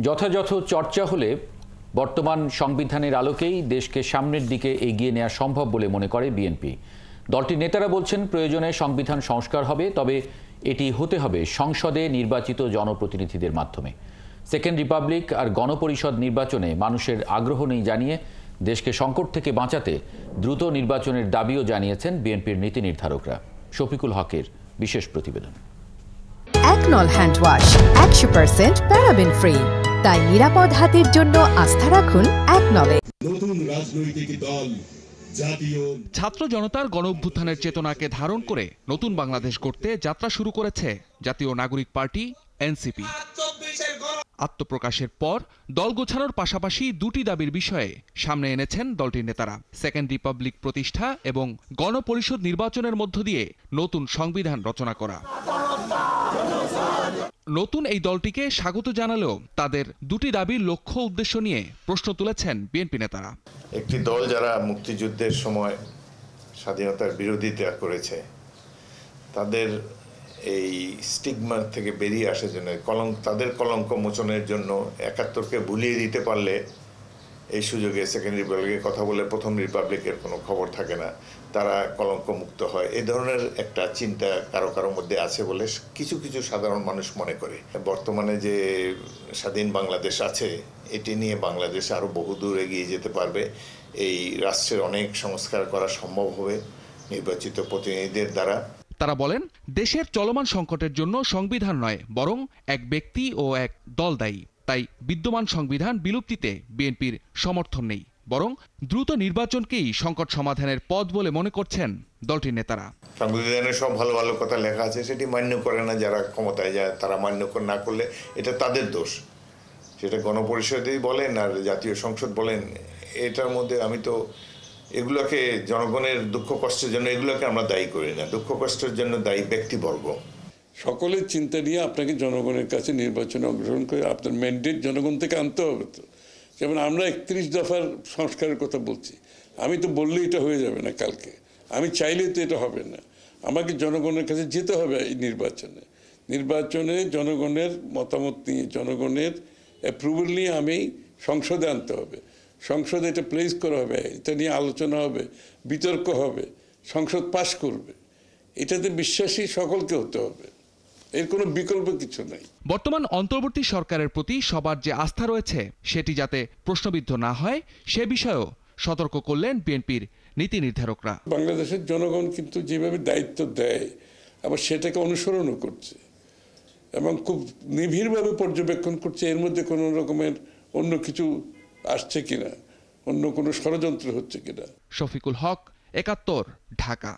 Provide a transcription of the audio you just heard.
যথাযথ চর্চা হলে বর্তমান সংবিধানের আলোকেই দেশকে সামনের দিকে এগিয়ে নেওয়া সম্ভব বলে মনে করে বিএনপি। দলটির নেতারা বলছেন, প্রয়োজনে সংবিধান সংস্কার হবে, তবে এটি হতে হবে সংসদে নির্বাচিত জনপ্রতিনিধিদের মাধ্যমে। সেকেন্ড রিপাবলিক আর গণপরিষদ নির্বাচনে মানুষের আগ্রহ নেই জানিয়ে দেশকে সংকট থেকে বাঁচাতে দ্রুত নির্বাচনের দাবিও জানিয়েছেন বিএনপির নীতি নির্ধারকরা। শফিকুল হকের বিশেষ প্রতিবেদন। একনল হ্যান্ড ওয়াশ 100% প্যারাবেন ফ্রি, তাই নিরাপদ হাতের জন্য আস্থা রাখুন একনলে। নতুন রাজনৈতিক দল ছাত্র জনতার গণঅভ্যুত্থানের চেতনাকে ধারণ করে নতুন বাংলাদেশ গড়তে যাত্রা শুরু করেছে জাতীয় নাগরিক পার্টি এনসিপি। আত্মপ্রকাশের পর দল গোছানোর পাশাপাশি দুটি দাবির বিষয়ে সামনে এনেছেন দলটির নেতারা। সেকেন্ড রিপাবলিক প্রতিষ্ঠা এবং গণপরিষদ নির্বাচনের মধ্য দিয়ে নতুন সংবিধান রচনা করা। নতুন এই দলটিকে স্বাগত জানালেও তাদের দুটি দাবির লক্ষ্য উদ্দেশ্য নিয়ে প্রশ্ন তুলেছেন বিএনপি নেতারা। একটি দল যারা মুক্তিযুদ্ধের সময় স্বাধীনতার বিরোধিতা করেছে, তাদের এই স্টিগমা থেকে বেরিয়ে আসার জন্য, তাদের কলঙ্ক মোচনের জন্য ৭১কে ভুলিয়ে দিতে পারলে এই সুযোগে সেকেন্ড রিপাবলিকের কথা বলে প্রথম রিপাবলিকের কোনো খবর থাকে না, তারা কলঙ্ক মুক্ত হয়। এই ধরনের একটা চিন্তা কারো কারোর মধ্যে আছে বলে কিছু কিছু সাধারণ মানুষ মনে করে। বর্তমানে যে স্বাধীন বাংলাদেশ আছে, এটি নিয়ে বাংলাদেশ আরও বহুদূর এগিয়ে যেতে পারবে। এই রাষ্ট্রের অনেক সংস্কার করা সম্ভব হবে নির্বাচিত প্রতিনিধিদের দ্বারা। তারা বলেন, দেশের চলমান সংকটের জন্য সংবিধান নয়, বরং এক ব্যক্তি ও এক দল দায়ী। তাই বিদ্যমান সংবিধান বিলুপ্তিতে বিএনপির সমর্থন নেই, বরং দ্রুত নির্বাচনকেই সংকট সমাধানের পথ বলে মনে করছেন দলটির নেতারা। সংবিধানে সব ভালো ভালো কথা লেখা আছে, সেটি মান্য করে না যারা ক্ষমতায় যায়। তারা মান্য না করলে এটা তাদের দোষ। সেটা গণপরিষদেই বলেন আর জাতীয় সংসদ বলেন, এটার মধ্যে আমি তো এগুলোকে জনগণের দুঃখ কষ্টের জন্য এগুলোকে আমরা দায়ী করি না। দুঃখ কষ্টের জন্য দায়ী ব্যক্তিবর্গ। সকলের চিন্তা নিয়ে আপনাকে জনগণের কাছে নির্বাচনে অংশগ্রহণ করে আপনার ম্যান্ডেট জনগণ থেকে আনতে হবে। তো যেমন আমরা 31 দফার সংস্কারের কথা বলছি, আমি তো বললেই এটা হয়ে যাবে না কালকে, আমি চাইলে তো এটা হবে না। আমাকে জনগণের কাছে যেতে হবে এই নির্বাচনে জনগণের মতামত নিয়ে, জনগণের অ্যাপ্রুভাল নিয়ে আমি সংসদে আনতে হবে। সংসদে এটা প্লেস করা হবে, এটা নিয়ে আলোচনা হবে, বিতর্ক হবে, সংসদ পাশ করবে। এটাতে বিশ্বাসী সকলকে হতে হবে, এর কোনো বিকল্প কিছু নাই। বর্তমান অন্তর্বর্তী সরকারের প্রতি সবার যে আস্থা রয়েছে, সেটি যাতে প্রশ্নবিদ্ধ না হয় সে বিষয়েও সতর্ক করলেন বিএনপির নীতি নির্ধারকরা। বাংলাদেশের জনগণ কিন্তু যেভাবে দায়িত্ব দেয়, আবার সেটাকে অনুসরণও করছে এবং খুব নিবিড়ভাবে পর্যবেক্ষণ করছে এর মধ্যে কোনো রকমের অন্য কিছু আসছে কিনা, অন্য কোনো ষড়যন্ত্র হচ্ছে কিনা। শফিকুল হক, ৭১, ঢাকা।